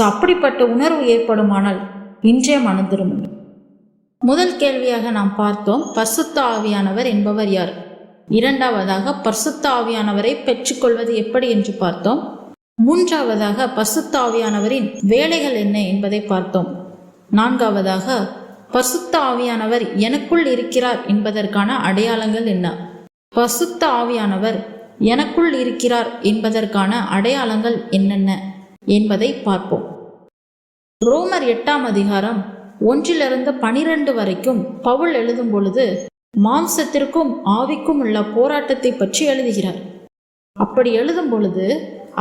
அப்படிப்பட்ட உணர்வு ஏற்படுமானால் இன்றைய மனம் திரும்பணும். முதல் கேள்வியாக நாம் பார்த்தோம், பரிசுத்த ஆவியானவர் என்பவர் யார்? 2வது பரிசுத்த ஆவியானவரை பெற்றுக்கொள்வது எப்படி என்று பார்த்தோம். 3வது பரிசுத்த ஆவியானவரின் வேலைகள் என்ன என்பதை பார்த்தோம். 4வது பரிசுத்த ஆவியானவர் எனக்குள் இருக்கிறார் என்பதற்கான அடையாளங்கள் என்ன? பரிசுத்த ஆவியானவர் எனக்குள் இருக்கிறார் என்பதற்கான அடையாளங்கள் என்னென்ன என்பதை பார்ப்போம். ரோமர் 8:1-12 வரைக்கும் பவுல் எழுதும் பொழுது மாம்சத்திற்கும் ஆவிக்கும் உள்ள போராட்டத்தை பற்றி எழுதுகிறார். அப்படி எழுதும் பொழுது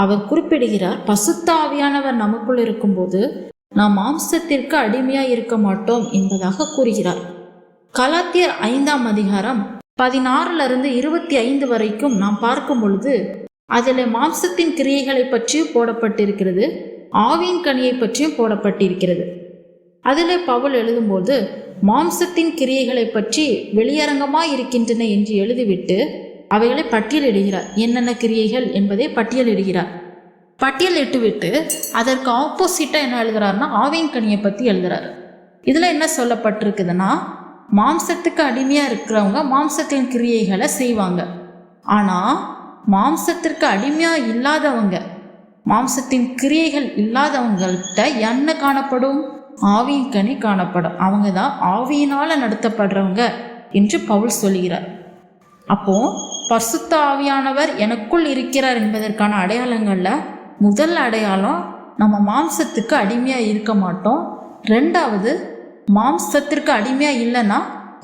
அவர் குறிப்பிடுகிறார், பரிசுத்த ஆவியானவர் நமக்குள் இருக்கும்போது நாம் மாம்சத்திற்கு அடிமையாக இருக்க மாட்டோம் என்பதாக கூறுகிறார். கலாத்தியர் 5:16-25 வரைக்கும் நாம் பார்க்கும் பொழுது அதில் மாம்சத்தின் கிரியைகளை பற்றியும் போடப்பட்டிருக்கிறது, ஆவியின் கனியை பற்றியும் போடப்பட்டிருக்கிறது. அதில் பவுல் எழுதும்போது மாம்சத்தின் கிரியைகளை பற்றி வெளியரங்கமாக இருக்கின்றன என்று எழுதிவிட்டு அவைகளை பட்டியலிடுகிறார். என்னென்ன கிரியைகள் என்பதை பட்டியலிடுகிறார். பட்டியலிட்டுவிட்டு அதற்கு ஆப்போசிட்டாக என்ன எழுதுறாருன்னா ஆவியின் கனியை பற்றி எழுதுறாரு. இதில் என்ன சொல்லப்பட்டிருக்குதுன்னா, மாம்சத்துக்கு அடிமையாக இருக்கிறவங்க மாம்சத்தின் கிரியைகளை செய்வாங்க. ஆனால் மாம்சத்திற்கு அடிமையாக இல்லாதவங்க, மாம்சத்தின் கிரியைகள் இல்லாதவங்கள்ட்ட என்ன காணப்படும்? ஆவியின் கனி காணப்படும். அவங்க தான் ஆவியினால் நடத்தப்படுறவங்க என்று பவுல் சொல்கிறார். அப்போ பரிசுத்த ஆவியானவர் எனக்குள் இருக்கிறார் என்பதற்கான அடையாளங்களில் முதல் அடையாளம், நம்ம மாம்சத்துக்கு அடிமையாக இருக்க மாட்டோம். 2வது, மாம்சத்திற்கு அடிமையா இல்லைன்னா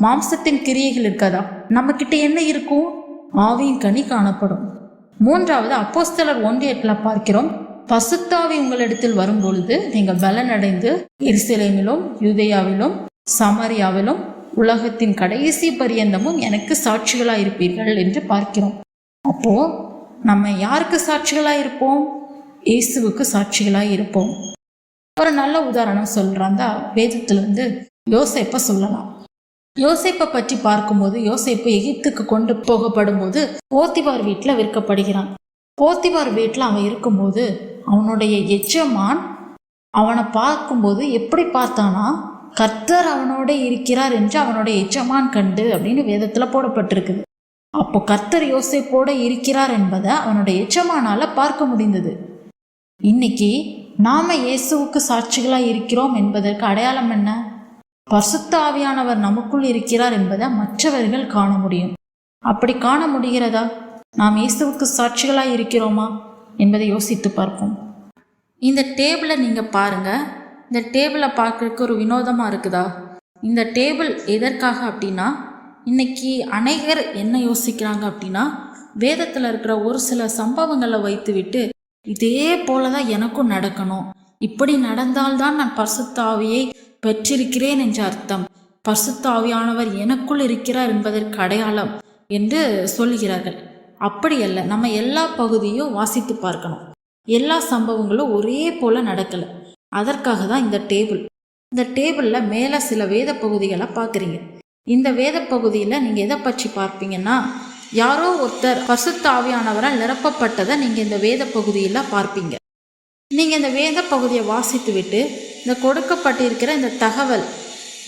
மாம்சத்தின் கிரியைகள் இருக்காதா? நம்ம கிட்ட என்ன இருக்கும்? ஆவியின் கனி காணப்படும். மூன்றாவது அப்போஸ்தலர் 1:8 பார்க்கிறோம், பசுத்தாவி உங்களிடத்தில் வரும் பொழுது நீங்கள் பலனடைந்து எருசலேமிலும் யூதேயாவிலும் சமாரியாவிலும் உலகத்தின் கடைசி பரியந்தமும் எனக்கு சாட்சிகளாக இருப்பீர்கள் என்று பார்க்கிறோம். அப்போ நம்ம யாருக்கு சாட்சிகளாக இருப்போம்? இயேசுவுக்கு சாட்சிகளாக இருப்போம். ஒரு நல்ல உதாரணம் சொல்றாந்தா வேதத்திலிருந்து யோசேப்பை சொல்லலாம். யோசேப்பை பற்றி பார்க்கும்போது, யோசேப்பு எகிப்துக்கு கொண்டு போகப்படும் போது போத்திபார் வீட்டில் விற்கப்படுகிறான். போத்திபார் வீட்டில் அவன் இருக்கும்போது அவனுடைய எஜமான் அவனை பார்க்கும்போது எப்படி பார்த்தானா, கர்த்தர் அவனோட இருக்கிறார் என்று அவனுடைய எஜமான் கண்டு அப்படின்னு வேதத்தில் போடப்பட்டிருக்குது. அப்போ கர்த்தர் யோசேப்போட இருக்கிறார் என்பதை அவனுடைய எஜமானால பார்க்க முடிந்தது. இன்னைக்கு நாம இயேசுவுக்கு சாட்சிகளாக இருக்கிறோம் என்பதற்கு அடையாளம் என்ன? பரிசுத்த ஆவியானவர் நமக்குள் இருக்கிறார் என்பதை மற்றவர்கள் காண முடியும். அப்படி காண முடிகிறதா? நாம் இயேசுவுக்கு சாட்சிகளாக இருக்கிறோமா என்பதை யோசித்து பார்ப்போம். இந்த டேபிளை நீங்கள் பாருங்கள். இந்த டேபிளை பார்க்கறதுக்கு ஒரு வினோதமாக இருக்குதா? இந்த டேபிள் எதற்காக அப்படின்னா, இன்னைக்கு அநேகர் என்ன யோசிக்கிறாங்க அப்படின்னா, வேதத்தில் இருக்கிற ஒரு சில சம்பவங்களை வைத்துவிட்டு இதே போல தான் எனக்கும் நடக்கணும், இப்படி நடந்தால்தான் நான் பரிசுத்த ஆவியை பெற்றிருக்கிறேன் என்ற அர்த்தம், பரிசுத்த ஆவியானவர் எனக்குள் இருக்கிறார் என்பதற்கு அடையாளம் என்று சொல்லுகிறார்கள். அப்படி அல்ல. நம்ம எல்லா பகுதியும் வாசித்து பார்க்கணும். எல்லா சம்பவங்களும் ஒரே போல நடக்கலை. அதற்காக தான் இந்த டேபிள். இந்த டேபிளில் மேலே சில வேத பகுதிகளை பார்க்குறீங்க. இந்த வேத பகுதியில் நீங்கள் எதை பற்றி பார்ப்பீங்கன்னா, யாரோ ஒருத்தர் பரிசுத்த ஆவியானவரால் நிரப்பப்பட்டதை நீங்கள் இந்த வேத பகுதியில் பார்ப்பீங்க. நீங்கள் இந்த வேத பகுதியை வாசித்து விட்டு இந்த கொடுக்கப்பட்டிருக்கிற இந்த தகவல்,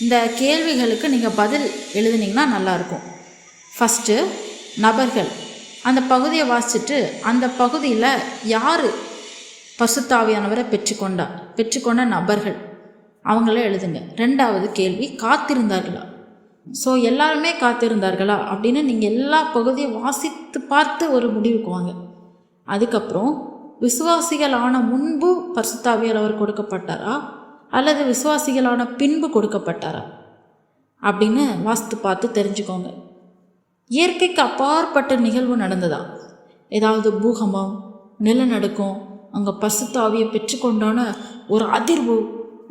இந்த கேள்விகளுக்கு நீங்கள் பதில் எழுதுனீங்கன்னா நல்லாயிருக்கும். ஃபஸ்ட்டு நபர்கள். அந்த பகுதியை வாசிச்சுட்டு அந்த பகுதியில் யார் பரிசுத்த ஆவியானவரை பெற்றுக்கொண்ட நபர்கள் அவங்கள எழுதுங்க. ரெண்டாவது கேள்வி, காத்திருந்தார்களா? ஸோ எல்லாருமே காத்திருந்தார்களா அப்படின்னு நீங்கள் எல்லா பகுதியும் வாசித்து பார்த்து ஒரு முடிவுக்கு வாங்க. அதுக்கப்புறம் விசுவாசிகளான முன்பு பரிசுத்த ஆவியானவர் கொடுக்கப்பட்டாரா அல்லது விசுவாசிகளான பின்பு கொடுக்கப்பட்டாரா அப்படின்னு வாசித்து பார்த்து தெரிஞ்சுக்கோங்க. இயற்கைக்கு அப்பாற்பட்ட நிகழ்வு நடந்ததா? ஏதாவது பூகம்பம், நிலநடுக்கம், அங்கே பரிசுத்த ஆவியை பெற்றுக்கொண்டான ஒரு அதிர்வு,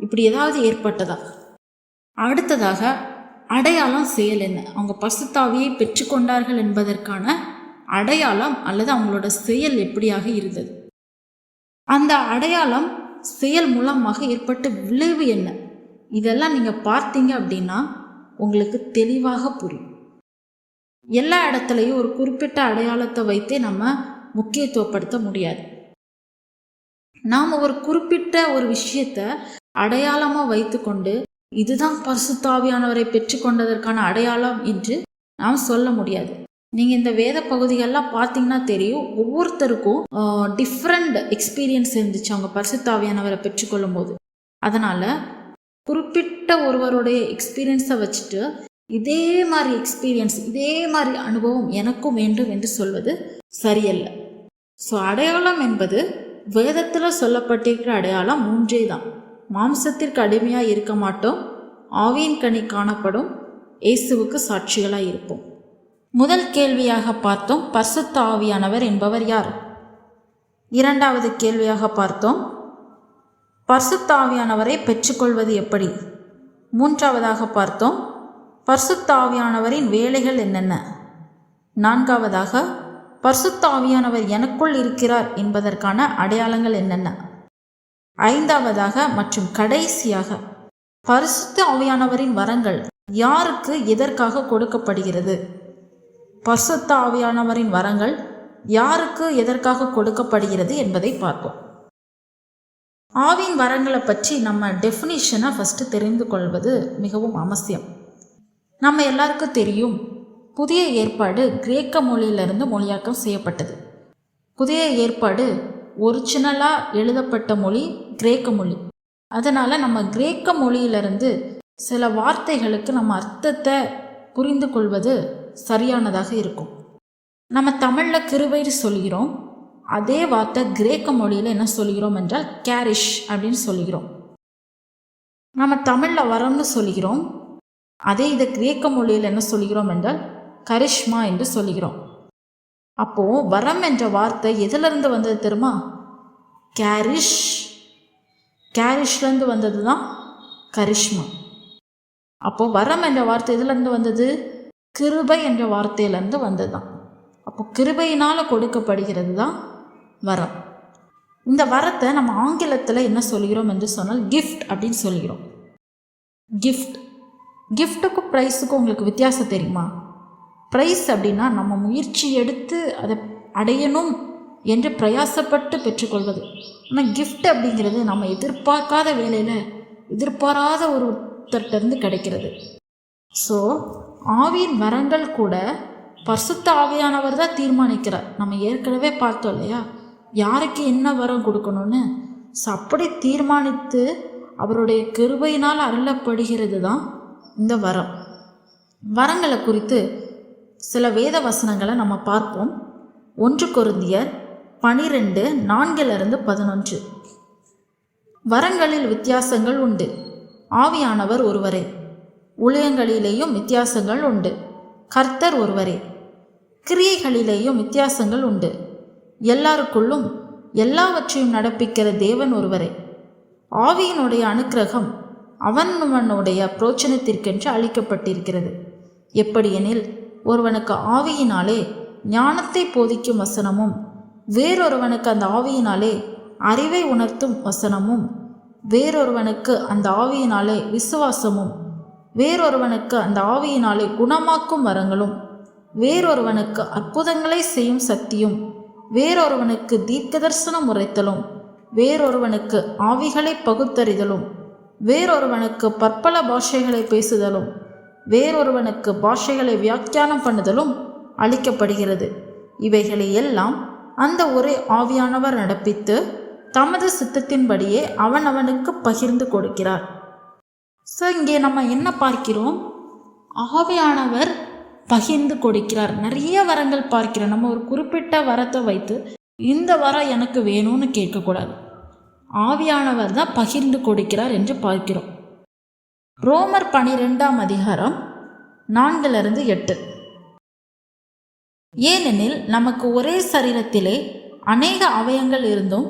இப்படி ஏதாவது ஏற்பட்டதா? அடுத்ததாக அடையாளம், செயல் என்ன? அவங்க பரிசுத்த ஆவியை பெற்றுக்கொண்டார்கள் என்பதற்கான அடையாளம் அல்லது அவங்களோட செயல் எப்படியாக இருந்தது? அந்த அடையாளம் செயல் மூலமாக ஏற்பட்ட விளைவு என்ன? இதெல்லாம் நீங்கள் பார்த்தீங்க அப்படின்னா உங்களுக்கு தெளிவாக புரியும். எல்லா இடத்துலையும் ஒரு குறிப்பிட்ட அடையாளத்தை வைத்தே நம்ம முக்கியத்துவப்படுத்த முடியாது. நாம் ஒரு குறிப்பிட்ட ஒரு விஷயத்தை அடையாளமாக வைத்துக்கொண்டு இதுதான் பரிசுத்த ஆவியானவரை பெற்றுக்கொண்டதற்கான அடையாளம் என்று நாம் சொல்ல முடியாது. நீங்கள் இந்த வேத பகுதிகள்லாம் பார்த்தீங்கன்னா தெரியும், ஒவ்வொருத்தருக்கும் டிஃப்ரெண்ட் எக்ஸ்பீரியன்ஸ் இருந்துச்சு அவங்க பரிசுத்த ஆவியானவரை பெற்றுக்கொள்ளும் போது. அதனால் குறிப்பிட்ட ஒருவருடைய எக்ஸ்பீரியன்ஸை வச்சுட்டு இதே மாதிரி எக்ஸ்பீரியன்ஸ், இதே மாதிரி அனுபவம் எனக்கும் வேண்டும் என்று சொல்வது சரியல்ல. ஸோ அடையாளம் என்பது வேதத்தில் சொல்லப்பட்டிருக்கிற அடையாளம் 3 தான். மாம்சத்திற்கு அடிமையாக இருக்க மாட்டோம், ஆவியின் கனி காணப்படும், இயேசுவுக்கு சாட்சிகளாக இருப்போம். முதல் கேள்வியாக பார்த்தோம், பரிசுத்த ஆவியானவர் என்பவர் யார்? இரண்டாவது கேள்வியாக பார்த்தோம், பரிசுத்த ஆவியானவரை பெற்றுக்கொள்வது எப்படி? மூன்றாவதாக பார்த்தோம், பரிசுத்த ஆவியானவரின் வேலைகள் என்னென்ன? நான்காவதாக, பரிசுத்த ஆவியானவர் எனக்குள் இருக்கிறார் என்பதற்கான அடையாளங்கள் என்னென்ன? ஐந்தாவதாக மற்றும் கடைசியாக, பரிசுத்த ஆவியானவரின் வரங்கள் யாருக்கு எதற்காக கொடுக்கப்படுகிறது? பரிசுத்த ஆவியானவரின் வரங்கள் யாருக்கு எதற்காக கொடுக்கப்படுகிறது என்பதை பார்ப்போம். ஆவியின் வரங்களை பற்றி நம்ம டெஃபினிஷனை ஃபஸ்ட்டு தெரிந்து கொள்வது மிகவும் அவசியம். நம்ம எல்லாருக்கும் தெரியும், புதிய ஏற்பாடு கிரேக்க மொழியிலிருந்து மொழியாக்கம் செய்யப்பட்டது. புதிய ஏற்பாடு ஒரிஜினலாக எழுதப்பட்ட மொழி கிரேக்க மொழி. அதனால் நம்ம கிரேக்க மொழியிலிருந்து சில வார்த்தைகளுக்கு நம்ம அர்த்தத்தை புரிந்து கொள்வது சரியானதாக இருக்கும். நம்ம தமிழில் கிருபைன்னு சொல்கிறோம், அதே வார்த்தை கிரேக்க மொழியில் என்ன சொல்கிறோம் என்றால் கேரிஷ் அப்படின்னு சொல்கிறோம். நம்ம தமிழில் வரம்னு சொல்கிறோம். அதே இதை கிரேக்க மொழியில் என்ன சொல்கிறோம் என்றால் கரிஷ்மா என்று சொல்கிறோம். அப்போது வரம் என்ற வார்த்தை எதிலிருந்து வந்தது தெரியுமா? கேரிஷ்லேருந்து வந்தது தான் கரிஷ்மா. அப்போது வரம் என்ற வார்த்தை எதிலிருந்து வந்தது? கிருபை என்ற வார்த்தையிலேருந்து வந்தது தான். அப்போது கிருபையினால் கொடுக்கப்படுகிறது தான் வரம். இந்த வரத்தை நம்ம ஆங்கிலத்தில் என்ன சொல்கிறோம் என்று சொன்னால் கிஃப்ட் அப்படின்னு சொல்கிறோம். கிஃப்ட்டுக்கும் ப்ரைஸுக்கும் உங்களுக்கு வித்தியாசம் தெரியுமா? ப்ரைஸ் அப்படின்னா நம்ம முயற்சி எடுத்து அதை அடையணும் என்று பிரயாசப்பட்டு பெற்றுக்கொள்வது. ஆனால் கிஃப்ட் அப்படிங்கிறது நம்ம எதிர்பார்க்காத வேலையில் எதிர்பாராத ஒருத்தர்கிட்டருந்து கிடைக்கிறது. ஸோ ஆவியின் வரங்கள் கூட பரிசுத்த ஆவியானவர் தான் தீர்மானிக்கிறார். நம்ம ஏற்கனவே பார்த்தோம் இல்லையா, யாருக்கு என்ன வரம் கொடுக்கணும்னு. ஸோ அப்படி தீர்மானித்து அவருடைய கிருபையினால் அருளப்படுகிறது தான் இந்த வரம். வரங்களை குறித்து சில வேத வசனங்களை நம்ம பார்ப்போம். 1 கொரிந்தியர் 12:4-11. வரங்களில் வித்தியாசங்கள் உண்டு, ஆவியானவர் ஒருவரே. ஊழியங்களிலேயும் வித்தியாசங்கள் உண்டு, கர்த்தர் ஒருவரே. கிரியைகளிலேயும் வித்தியாசங்கள் உண்டு, எல்லாருக்குள்ளும் எல்லாவற்றையும் நடப்பிக்கிற தேவன் ஒருவரே. ஆவியினுடைய அனுக்கிரகம் அவனவனுடைய பிரோச்சனத்திற்கென்று அளிக்கப்பட்டிருக்கிறது. எப்படியெனில், ஒருவனுக்கு ஆவியினாலே ஞானத்தை போதிக்கும் வசனமும், வேறொருவனுக்கு அந்த ஆவியினாலே அறிவை உணர்த்தும் வசனமும், வேறொருவனுக்கு அந்த ஆவியினாலே விசுவாசமும், வேறொருவனுக்கு அந்த ஆவியினாலே குணமாக்கும் வரங்களும், வேறொருவனுக்கு அற்புதங்களை செய்யும் சக்தியும், வேறொருவனுக்கு தீர்க்கதரிசனம் உரைத்தலும், வேறொருவனுக்கு ஆவிகளை பகுத்தறிதலும், வேறொருவனுக்கு பற்பல பாஷைகளை பேசுதலும், வேறொருவனுக்கு பாஷைகளை வியாக்கியானம் பண்ணுதலும் அளிக்கப்படுகிறது. இவைகளை எல்லாம் அந்த ஒரே ஆவியானவர் நடப்பித்து தமது சித்தத்தின்படியே அவனவனுக்கு பகிர்ந்து கொடுக்கிறார். ஸோ இங்கே நம்ம என்ன பார்க்கிறோம்? ஆவியானவர் பகிர்ந்து கொடுக்கிறார். நிறைய வரங்கள் பார்க்கிறோம். நம்ம ஒரு குறிப்பிட்ட வரத்தை வைத்து இந்த வரம் எனக்கு வேணும்னு கேட்கக்கூடாது. ஆவியானவர் தான் பகிர்ந்து கொடுக்கிறார் என்று பார்க்கிறோம். ரோமர் 12:4-8. ஏனெனில் நமக்கு ஒரே சரீரத்திலே அநேக அவயங்கள் இருந்தும்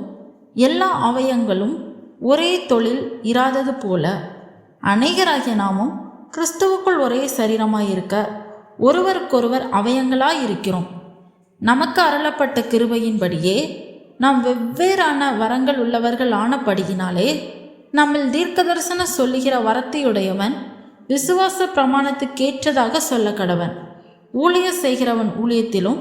எல்லா அவயங்களும் ஒரே தொழில் இராதது போல அநேகராகிய நாமும் கிறிஸ்துவுக்குள் ஒரே சரீரமாயிருக்க ஒருவருக்கொருவர் அவயங்களாயிருக்கிறோம். நமக்கு அருளப்பட்ட கிருபையின்படியே நாம் வெவ்வேறான வரங்கள் உள்ளவர்கள் ஆனபடியினாலே நம்மில் தீர்க்கதரிசன சொல்லுகிற வரத்தையுடையவன் விசுவாச பிரமாணத்துக்கேற்றதாக சொல்ல கடவன். ஊழியம் செய்கிறவன் ஊழியத்திலும்,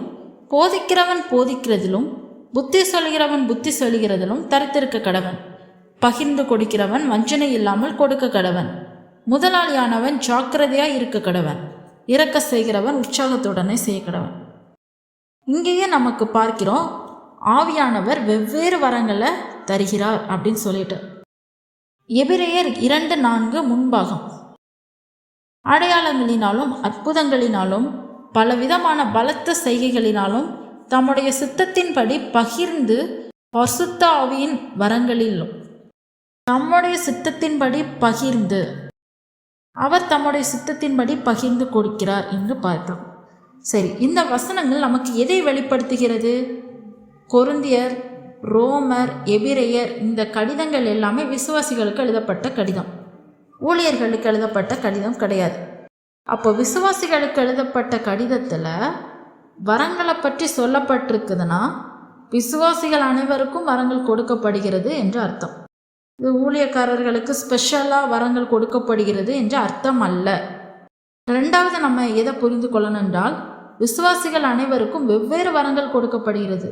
போதிக்கிறவன் போதிக்கிறதிலும், புத்தி சொல்கிறவன் புத்தி சொல்கிறதிலும் தரித்திருக்க கடவன். பகிர்ந்து கொடுக்கிறவன் வஞ்சனை இல்லாமல் கொடுக்க கடவன். முதலாளியானவன் ஜாக்கிரதையாய் இருக்க கடவன். இரக்க செய்கிறவன் உற்சாகத்துடனே செய்ய கடவன். இங்கேயே நமக்கு பார்க்கிறோம், ஆவியானவர் வெவ்வேறு வரங்களை தருகிறார் அப்படின்னு சொல்லிட்டு. எபிரேயர் 2:4 முன்பாகம். அடையாளங்களினாலும் அற்புதங்களினாலும் பலவிதமான பலத்த செய்கைகளினாலும் தம்முடைய சித்தத்தின்படி பகிர்ந்து பரிசுத்த ஆவியின் வரங்களிலும் தம்முடைய சித்தத்தின்படி பகிர்ந்து அவர் தம்முடைய சித்தத்தின்படி பகிர்ந்து கொடுக்கிறார் என்று பார்த்தோம். சரி, இந்த வசனங்கள் நமக்கு எதை வெளிப்படுத்துகிறது? கொரிந்தியர், ரோமர், எபிரேயர் இந்த கடிதங்கள் எல்லாமே விசுவாசிகளுக்கு எழுதப்பட்ட கடிதம், ஊழியர்களுக்கு எழுதப்பட்ட கடிதம் கிடையாது. அப்போ விசுவாசிகளுக்கு எழுதப்பட்ட கடிதத்தில் வரங்களை பற்றி சொல்லப்பட்டிருக்குதுன்னா விசுவாசிகள் அனைவருக்கும் வரங்கள் கொடுக்கப்படுகிறது என்று அர்த்தம். இது ஊழியக்காரர்களுக்கு ஸ்பெஷலாக வரங்கள் கொடுக்கப்படுகிறது என்று அர்த்தம் அல்ல. ரெண்டாவது நம்ம எதை புரிந்து கொள்ளணும் என்றால், விசுவாசிகள் அனைவருக்கும் வெவ்வேறு வரங்கள் கொடுக்கப்படுகிறது.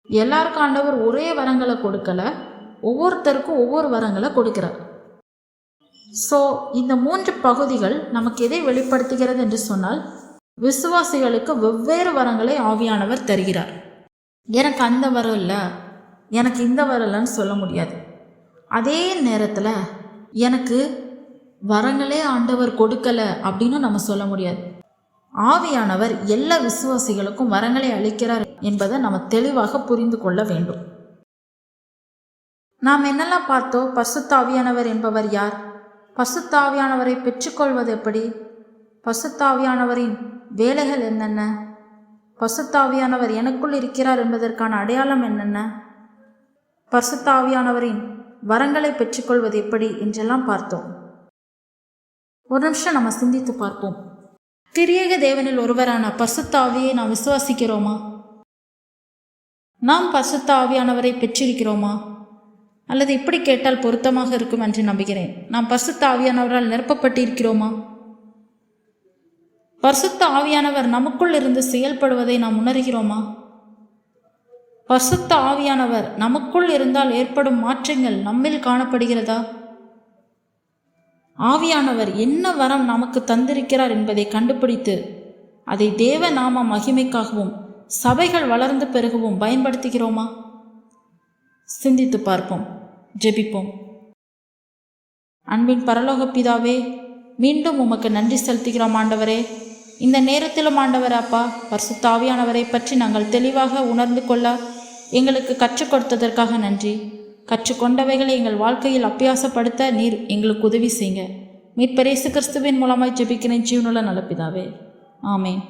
எல்லாருக்கும் ஆண்டவர் ஒரே வரங்களை கொடுக்கல, ஒவ்வொருத்தருக்கும் ஒவ்வொரு வரங்களை கொடுக்கிறார். ஸோ இந்த 3 பகுதிகள் நமக்கு எதை வெளிப்படுத்துகிறது என்று சொன்னால், விசுவாசிகளுக்கு வெவ்வேறு வரங்களை ஆவியானவர் தருகிறார். எனக்கு அந்த வரம் இல்லை, எனக்கு இந்த வரம் இல்லைன்னு சொல்ல முடியாது. அதே நேரத்தில் எனக்கு வரங்களே ஆண்டவர் கொடுக்கலை அப்படின்னு நம்ம சொல்ல முடியாது. ஆவியானவர் எல்லா விசுவாசிகளுக்கும் வரங்களை அளிக்கிறார் என்பதை நம்ம தெளிவாக புரிந்து கொள்ள வேண்டும். நாம் என்னெல்லாம் பார்த்தோம்? பரிசுத்த ஆவியானவர் என்பவர் யார்? பரிசுத்த ஆவியானவரை பெற்றுக்கொள்வது எப்படி? பரிசுத்த ஆவியானவரின் வேலைகள் என்னென்ன? பரிசுத்த ஆவியானவர் எனக்குள் இருக்கிறார் என்பதற்கான அடையாளம் என்னென்ன? பரிசுத்த ஆவியானவரின் வரங்களை பெற்றுக்கொள்வது எப்படி என்றெல்லாம் பார்த்தோம். ஒரு நிமிஷம் நம்ம சிந்தித்து பார்ப்போம். திரியேக தேவனில் ஒருவரான பரிசுத்த ஆவியை நாம் விசுவாசிக்கிறோமா? நாம் பரிசுத்த ஆவியானவரை பெற்றிருக்கிறோமா? அல்லது இப்படி கேட்டால் பொருத்தமாக இருக்கும் என்று நம்புகிறேன். நாம் பரிசுத்த ஆவியானவரால் நிரப்பப்பட்டிருக்கிறோமா? பரிசுத்த ஆவியானவர் நமக்குள் இருந்து செயல்படுவதை நாம் உணர்கிறோமா? பரிசுத்த ஆவியானவர் நமக்குள் இருந்தால் ஏற்படும் மாற்றங்கள் நம்மில் காணப்படுகிறதா? ஆவியானவர் என்ன வரம் நமக்கு தந்திருக்கிறார் என்பதை கண்டுபிடித்து அதை தேவ நாம மகிமைக்காகவும் சபைகள் வளர்ந்து பெருகவும் பயன்படுத்துகிறோமா? சிந்தித்து பார்ப்போம். ஜெபிப்போம். அன்பின் பரலோக பிதாவே, மீண்டும் உமக்கு நன்றி செலுத்துகிறோம் ஆண்டவரே. இந்த நேரத்திலும் ஆண்டவர் அப்பா, பரிசுத்த ஆவியானவரை பற்றி நாங்கள் தெளிவாக உணர்ந்து கொள்ள எங்களுக்கு கற்றுக் கொடுத்ததற்காக நன்றி. கற்றுக்கொண்டவைகளை எங்கள் வாழ்க்கையில் அபியாசப்படுத்த நீர் எங்களுக்கு உதவி செய்யுங்க. மீட்பர் இயேசு கிறிஸ்துவின் மூலமாய் ஜெபிக்கிறேன் ஜீவனுள்ள நல்ல பிதாவே. ஆமென்.